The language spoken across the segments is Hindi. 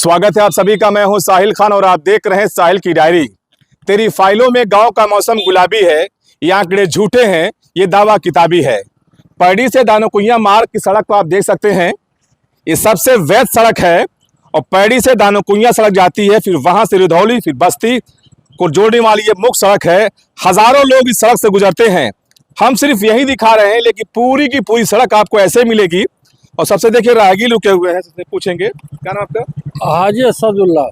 स्वागत है आप सभी का। मैं हूं साहिल खान और आप देख रहे हैं साहिल की डायरी। तेरी फाइलों में गांव का मौसम गुलाबी है, ये आंकड़े झूठे हैं, ये दावा किताबी है। पैड़ी से दानुकुइया मार्ग की सड़क को आप देख सकते हैं, ये सबसे वैध सड़क है और पैड़ी से दानुकुइया सड़क जाती है, फिर वहां से रुधौली, फिर बस्ती को जोड़ने वाली ये मुख्य सड़क है। हजारों लोग इस सड़क से गुजरते हैं। हम सिर्फ यही दिखा रहे हैं, लेकिन पूरी की पूरी सड़क आपको ऐसे मिलेगी। और सबसे देखिए राहगीर रुके हुए हैं, सबसे पूछेंगे क्या नाम आपका? हाजी असदुल्ला।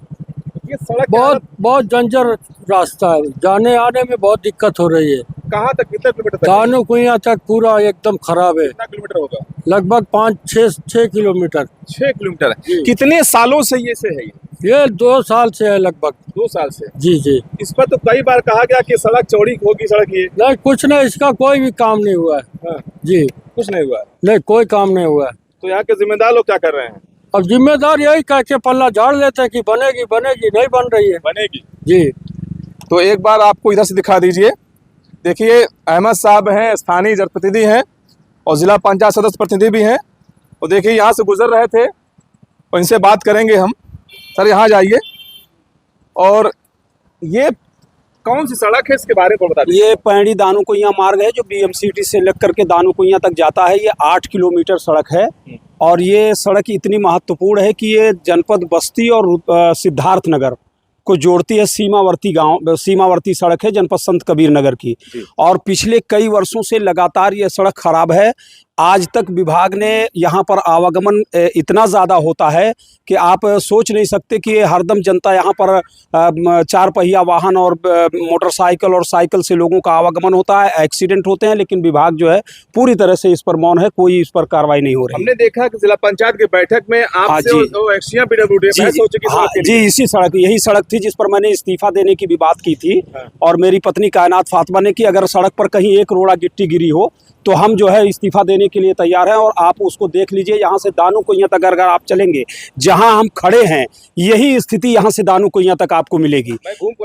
ये सड़क बहुत जंजर रास्ता है, जाने आने में बहुत दिक्कत हो रही है। कहाँ तक, कितने किलोमीटर तक? दानुकुइया तक पूरा एकदम खराब है। कितना किलोमीटर होगा? लगभग 5-6 किलोमीटर। 6 किलोमीटर है। कितने सालों से ये से है? ये 2 साल से है लगभग। 2 साल से? जी जी। इस पर तो कई बार कहा गया कि सड़क चौड़ी होगी, सड़क ये नहीं, कुछ नहीं, इसका कोई भी काम नहीं हुआ है। हाँ, जी, कुछ नहीं हुआ। नहीं, कोई काम नहीं हुआ है। तो यहाँ के जिम्मेदार लोग क्या कर रहे हैं? अब जिम्मेदार यही कह के पल्ला झाड़ लेते हैं कि बनेगी बनेगी, नहीं बन रही है। बनेगी जी। तो एक बार आपको इधर से दिखा दीजिए। देखिए अहमद साहब हैं, स्थानीय जनप्रतिनिधि हैं और जिला पंचायत सदस्य प्रतिनिधि भी हैं। और देखिए यहाँ से गुजर रहे थे और इनसे बात करेंगे हम। सर यहाँ जाइए। और ये कौन सी सड़क है, इसके बारे में बता दीजिए। ये पैड़ी दानुकुइया मार्ग है जो बीएमसीटी से लग करके दानुकुइया तक जाता है। ये 8 किलोमीटर सड़क है और ये सड़क इतनी महत्वपूर्ण है कि ये जनपद बस्ती और सिद्धार्थनगर को जोड़ती है। सीमावर्ती सड़क है जनपद संत कबीर नगर की। और पिछले कई वर्षों से लगातार ये सड़क खराब है। आज तक विभाग ने यहाँ पर आवागमन इतना ज़्यादा होता है कि आप सोच नहीं सकते कि हरदम जनता यहाँ पर 4 पहिया वाहन और मोटरसाइकिल और साइकिल से लोगों का आवागमन होता है, एक्सीडेंट होते हैं, लेकिन विभाग जो है पूरी तरह से इस पर मौन है, कोई इस पर कार्रवाई नहीं हो रही। हमने देखा कि जिला पंचायत की बैठक में आपसे जी, इसी सड़क, यही सड़क थी जिस पर मैंने इस्तीफा देने की भी बात की थी। और मेरी पत्नी कायनात फातिमा ने कि अगर सड़क पर कहीं एक रोड़ा गिट्टी गिरी हो तो हम जो है इस्तीफा देने के लिए तैयार हैं। और आप उसको देख लीजिए, यहाँ से दानुकुइया तक अगर आप चलेंगे, जहाँ हम खड़े हैं यही स्थिति यहाँ से दानुकुइया तक आपको मिलेगी।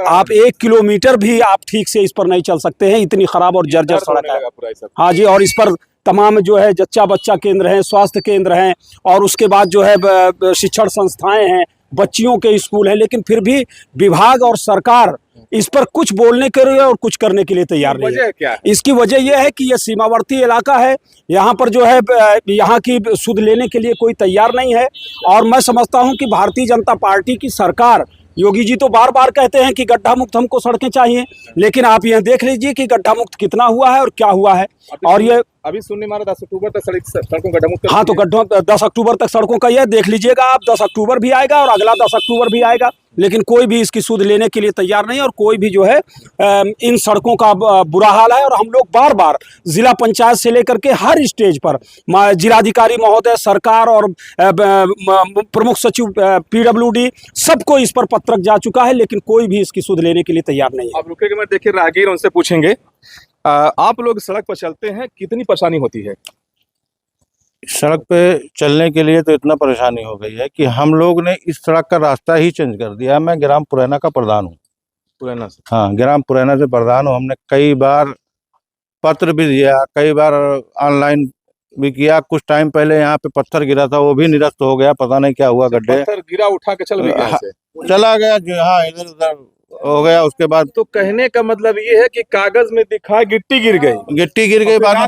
आप 1 किलोमीटर भी आप ठीक से इस पर नहीं चल सकते हैं, इतनी खराब और जर्जर सड़क है। हाँ जी। और इस पर तमाम जो है जच्चा बच्चा केंद्र हैं, स्वास्थ्य केंद्र हैं और उसके बाद जो है शिक्षण संस्थाएं हैं, बच्चियों के स्कूल हैं, लेकिन फिर भी विभाग और सरकार इस पर कुछ बोलने के लिए और कुछ करने के लिए तैयार नहीं है। क्या? इसकी वजह यह है कि यह सीमावर्ती इलाका है। यहाँ पर जो है यहाँ की सुध लेने के लिए कोई तैयार नहीं है। और मैं समझता हूँ कि भारतीय जनता पार्टी की सरकार, योगी जी तो बार बार कहते हैं कि गड्ढा मुक्त हमको सड़कें चाहिए, लेकिन आप यह देख लीजिए कि गड्ढा मुक्त कितना हुआ है और क्या हुआ है। और ये अभी सुनने मारा 10 अक्टूबर तक सड़कों का गड्ढा मुक्त। हाँ, तो गड्ढों 10 अक्टूबर तक सड़कों का यह देख लीजिएगा आप। 10 अक्टूबर भी आएगा और अगला 10 अक्टूबर भी आएगा, लेकिन कोई भी इसकी सुध लेने के लिए तैयार नहीं। और कोई भी जो है इन सड़कों का बुरा हाल है। और हम लोग बार बार जिला पंचायत से लेकर के हर स्टेज पर जिलाधिकारी महोदय, सरकार और प्रमुख सचिव PWD सबको इस पर पत्रक जा चुका है, लेकिन कोई भी इसकी सुध लेने के लिए तैयार नहीं है। आप रुकेंगे, मैं देखिए राहगीर, उनसे पूछेंगे। आप लोग सड़क पर चलते हैं, कितनी परेशानी होती है? सड़क पे चलने के लिए तो इतना परेशानी हो गई है कि हम लोग ने इस सड़क का रास्ता ही चेंज कर दिया। मैं ग्राम पुरैना का प्रधान हूँ। पुरैना से? हाँ, ग्राम पुरैना से प्रधान हूँ। हमने कई बार पत्र भी दिया, कई बार ऑनलाइन भी किया। कुछ टाइम पहले यहाँ पे पत्थर गिरा था, वो भी निरस्त हो गया, पता नहीं क्या हुआ। गड्ढे पत्थर गिरा, उठा के चला गया जो, हाँ, इधर उधर हो गया। उसके बाद तो कहने का मतलब ये है कि कागज में दिखा गिट्टी गिर गई। गिट्टी गिर गई, बाद में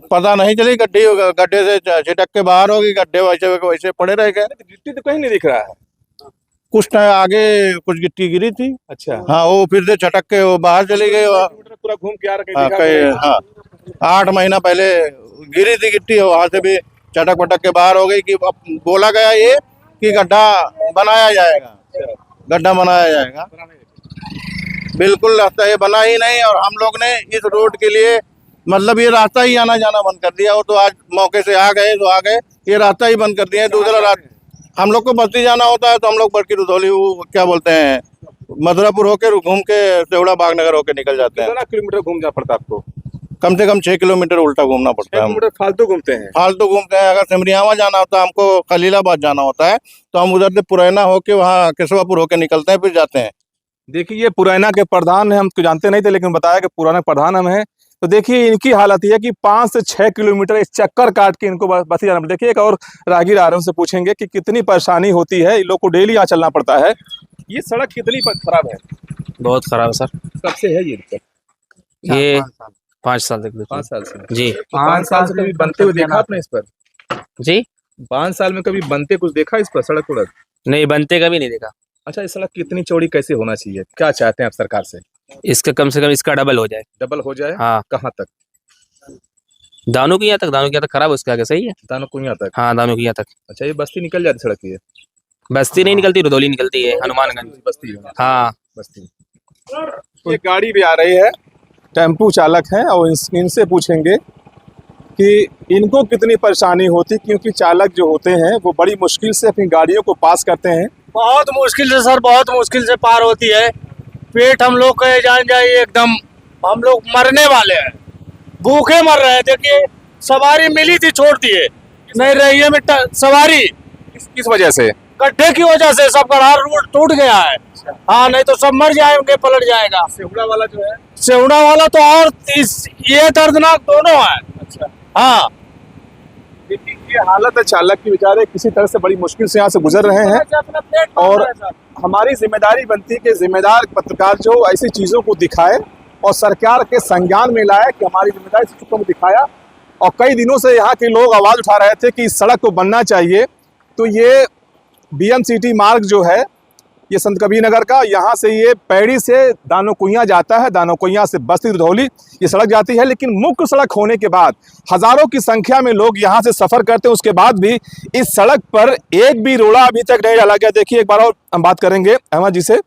पता नहीं चली। गड्ढे से छिटक के बाहर होगी, गड्ढे वैसे वैसे पड़े रह गए। गिट्टी तो कहीं नहीं दिख रहा है। कुछ टाइम आगे कुछ गिट्टी गिरी थी। अच्छा। हाँ, वो फिर से छटक के वो बाहर चली गई। पूरा घूम के आ रहा। हाँ, 8 महीना पहले गिरी थी गिट्टी, वहां से भी चटक पटक के बाहर हो गई। कि बोला गया ये कि गड्ढा बनाया जाएगा, गड्ढा बनाया जाएगा। बिल्कुल रास्ता ये बना ही नहीं। और हम लोग ने इस रोड के लिए मतलब ये रास्ता ही आना जाना बंद कर दिया। वो तो आज मौके से आ गए तो आ गए, ये रास्ता ही बंद कर दिया। दूसरा रास्ता हम लोग को बस्ती जाना होता है तो हम लोग बड़की रुधौली, वो क्या बोलते हैं, मधुरापुर होकर घूम के सेवड़ा बागनगर होकर निकल जाते हैं। कितना किलोमीटर घूमना पड़ता है आपको? कम से कम 6 किलोमीटर उल्टा घूमना पड़ता है। फालतू घूमते हैं? फालतू घूमते हैं। अगर सिमरियावा जाना होता है, हमको खलीलाबाद जाना होता है, तो हम उधर से पुरैना होके वहाँ केशवापुर होके निकलते हैं, फिर जाते हैं। देखिए ये पुरैना के प्रधान है, हम तो जानते नहीं थे, लेकिन बताया कि पुराना प्रधान हम हैं। तो देखिए इनकी हालत ये है कि 5 से 6 किलोमीटर एक चक्कर काट के इनको बस्ती जाना पड़ता है। देखिए एक और राहगीर आ रहे हैं, उनसे पूछेंगे कि कितनी परेशानी होती है, इन लोग को डेली यहाँ चलना पड़ता है। ये सड़क कितनी खराब है? बहुत खराब है सर। कब से है ये दिक्कत? ये 5 साल तक 5 साल से जी। तो 5 साल से कभी बनते हुए देखा आपने इस पर? जी 5 साल में कभी बनते कुछ देखा इस पर सड़क उड़क? नहीं, बनते कभी नहीं देखा। अच्छा, ये सड़क कितनी चौड़ी कैसे होना चाहिए, क्या चाहते हैं आप सरकार से? इसका कम से कम इसका डबल हो जाए। डबल हो जाए? हाँ, कहाँ तक? दानों की यहाँ तक, दानों की यहाँ तक खराब है, उसके आगे सही है। दानो कुइया तक? हाँ, दानों की यहाँ तक। अच्छा, ये बस्ती निकल जाती सड़क ये? बस्ती नहीं निकलती, रुदौली निकलती है, हनुमानगंज बस्ती है। हाँ बस्ती। तो एक गाड़ी भी आ रही है, टेम्पू चालक है, और इनसे पूछेंगे कि इनको कितनी परेशानी होती, क्योंकि चालक जो होते हैं वो बड़ी मुश्किल से अपनी गाड़ियों को पास करते हैं। बहुत मुश्किल से सर, बहुत मुश्किल से पार होती है। पेट हम लोग कहे जान जाए एकदम, हम लोग मरने वाले हैं, भूखे मर रहे हैं। देखिए सवारी मिली थी, छोड़ दिए, नहीं रही है मिट्टा सवारी। किस वजह से? गड्ढे की वजह से सब गढ़ा रोड टूट गया है। हाँ, नहीं तो सब मर जाएंगे, पलट जाएगा। सेहुड़ा वाला जो है, सेवड़ा वाला तो और ये दर्दनाक दोनों है। अच्छा हाँ, देखिए ये हालत है चालक की, बेचारे किसी तरह से बड़ी मुश्किल से यहाँ से गुजर रहे हैं। और हमारी जिम्मेदारी बनती है कि जिम्मेदार पत्रकार जो ऐसी चीज़ों को दिखाए और सरकार के संज्ञान में लाए कि हमारी जिम्मेदारी चीज़ों को दिखाया। और कई दिनों से यहाँ के लोग आवाज़ उठा रहे थे कि इस सड़क को बनना चाहिए। तो ये BMCT मार्ग जो है, ये संत कबीर नगर का, यहाँ से ये पैड़ी से दानो कुइया जाता है, दानो कुइया से बस्ती रुधौली ये सड़क जाती है। लेकिन मुख्य सड़क होने के बाद हज़ारों की संख्या में लोग यहाँ से सफ़र करते हैं, उसके बाद भी इस सड़क पर एक भी रोड़ा अभी तक नहीं डाला गया। देखिए एक बार और हम बात करेंगे अहमद जी से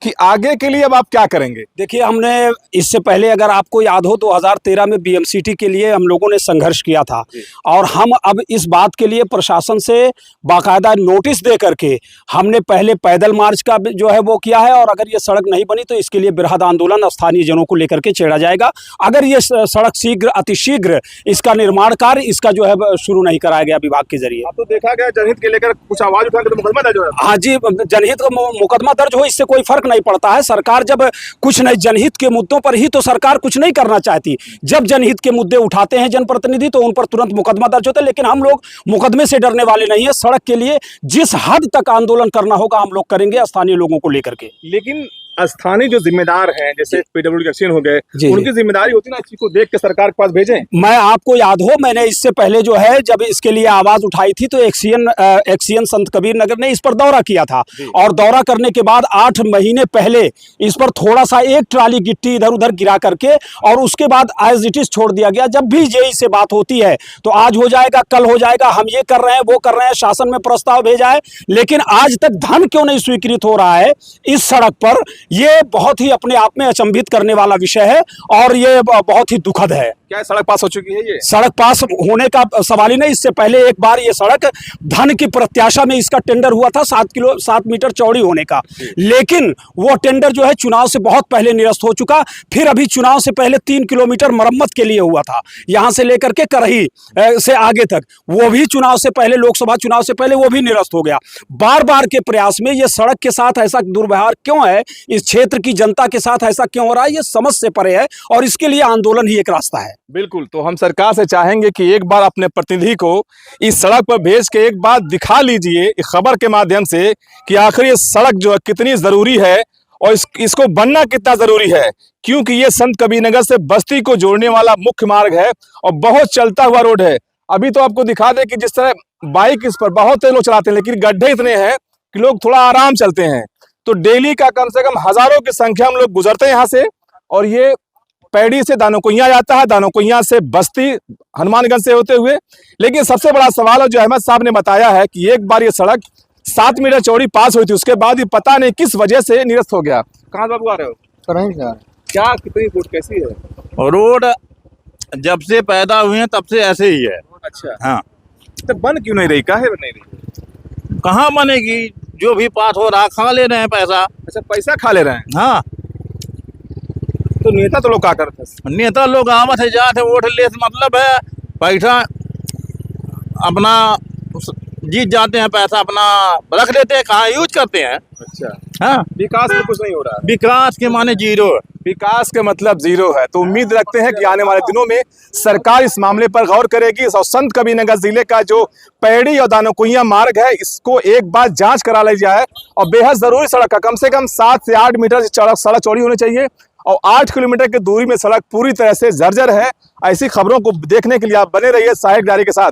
कि आगे के लिए अब आप क्या करेंगे? देखिए, हमने इससे पहले अगर आपको याद हो 2013 में BMCT के लिए हम लोगों ने संघर्ष किया था, और हम अब इस बात के लिए प्रशासन से बाकायदा नोटिस दे करके हमने पहले पैदल मार्च का जो है वो किया है। और अगर ये सड़क नहीं बनी तो इसके लिए बृहद आंदोलन स्थानीय जनों को लेकर के छेड़ा जाएगा, अगर ये सड़क अतिशीघ्र इसका निर्माण कार्य इसका जो है शुरू नहीं कराया गया विभाग के जरिए। अब तो देखा गया जनहित के लेकर कुछ आवाज़ उठा के मुकदमा दर्ज है। हाँ जी, जनहित का मुकदमा दर्ज हो, इससे कोई फर्क नहीं पड़ता है। सरकार जब कुछ नहीं, जनहित के मुद्दों पर ही तो सरकार कुछ नहीं करना चाहती। जब जनहित के मुद्दे उठाते हैं जनप्रतिनिधि तो उन पर तुरंत मुकदमा दर्ज होता है। लेकिन हम लोग मुकदमे से डरने वाले नहीं है। सड़क के लिए जिस हद तक आंदोलन करना होगा हम लोग करेंगे, स्थानीय लोगों को लेकर के। लेकिन स्थानीय जो जिम्मेदार हैं, जैसे PWD एक्शन हो गए, उनकी जिम्मेदारी होती है ना इस चीज को देख के सरकार के पास भेजें। मैं आपको याद हो, मैंने इससे पहले जो है जब इसके लिए आवाज उठाई थी तो एक्सियन संत कबीर नगर ने इस पर दौरा किया था। और दौरा करने के बाद 8 महीने पहले इस पर थोड़ा सा एक ट्राली गिट्टी इधर उधर गिरा करके और उसके बाद एज इट इज छोड़ दिया गया। जब भी जेई से बात होती है तो आज हो जाएगा, कल हो जाएगा, हम ये कर रहे हैं, वो कर रहे हैं, शासन में प्रस्ताव भेजा है, लेकिन आज तक धन क्यों नहीं स्वीकृत हो रहा है इस सड़क पर? ये बहुत ही अपने आप में अचंभित करने वाला विषय है और ये बहुत ही दुखद है। क्या सड़क पास हो चुकी है? ये सड़क पास होने का सवाल ही नहीं। इससे पहले एक बार ये सड़क धन की प्रत्याशा में इसका टेंडर हुआ था 7 मीटर चौड़ी होने का, लेकिन वो टेंडर जो है चुनाव से बहुत पहले निरस्त हो चुका। फिर अभी चुनाव से पहले 3 किलोमीटर मरम्मत के लिए हुआ था, यहां से लेकर के करही से आगे तक, वो भी चुनाव से पहले, लोकसभा चुनाव से पहले वो भी निरस्त हो गया। बार बार के प्रयास में ये सड़क के साथ ऐसा दुर्व्यवहार क्यों है, इस क्षेत्र की जनता के साथ ऐसा क्यों हो रहा है, ये समझ से परे है और इसके लिए आंदोलन ही एक रास्ता है। बिल्कुल, तो हम सरकार से चाहेंगे कि एक बार अपने प्रतिनिधि को इस सड़क पर भेज के एक बार दिखा लीजिए इस खबर के माध्यम से कि आखिर ये सड़क जो है कितनी ज़रूरी है और इसको बनना कितना ज़रूरी है, क्योंकि ये संत कबीर नगर से बस्ती को जोड़ने वाला मुख्य मार्ग है और बहुत चलता हुआ रोड है। अभी तो आपको दिखा दें कि जिस तरह बाइक इस पर बहुत तेज लोग चलाते हैं, लेकिन गड्ढे इतने हैं कि लोग थोड़ा आराम चलते हैं। तो डेली का कम से कम हज़ारों की संख्या में लोग गुजरते हैं यहाँ से, और ये पैड़ी से दानो कुइया जाता है, दानो कुइया से बस्ती हनुमानगंज से होते हुए। लेकिन सबसे बड़ा सवाल जो अहमद साहब ने बताया है कि एक बार ये सड़क 7 मीटर चौड़ी पास हुई थी, उसके बाद ये पता नहीं किस वजह से निरस्त हो गया। कहाँ बाबू आ रहे हो? क्या कितनी फुट कैसी है रोड? जब से पैदा हुए हैं तब से ऐसे ही है। अच्छा, हाँ, तो बन क्यों नहीं रही? काहे बन नहीं रही? कहाँ बनेगी? जो भी पास हो रहा खा ले रहे हैं पैसा। अच्छा, पैसा खा ले रहे हैं। हाँ, तो नेता तो लोग क्या करते हैं? नेता लोग आमद है जाते वोट ले, मतलब है पैसा अपना जीत जाते हैं, पैसा अपना रख देते हैं, कहाँ यूज करते हैं। अच्छा, हाँ, विकास में कुछ नहीं हो रहा है। विकास के माने जीरो। विकास के मतलब जीरो है। तो उम्मीद रखते हैं कि आने वाले दिनों में सरकार इस मामले पर गौर करेगी और संत कबीरनगर जिले का जो पैड़ी और दानोकुइया मार्ग है इसको एक बार जांच करा ली जाए और बेहद जरूरी सड़क का कम से कम 7 से 8 मीटर सड़क चौड़ी होनी चाहिए और 8 किलोमीटर की दूरी में सड़क पूरी तरह से जर्जर है। ऐसी खबरों को देखने के लिए आप बने रहिए सहायक डायरी के साथ।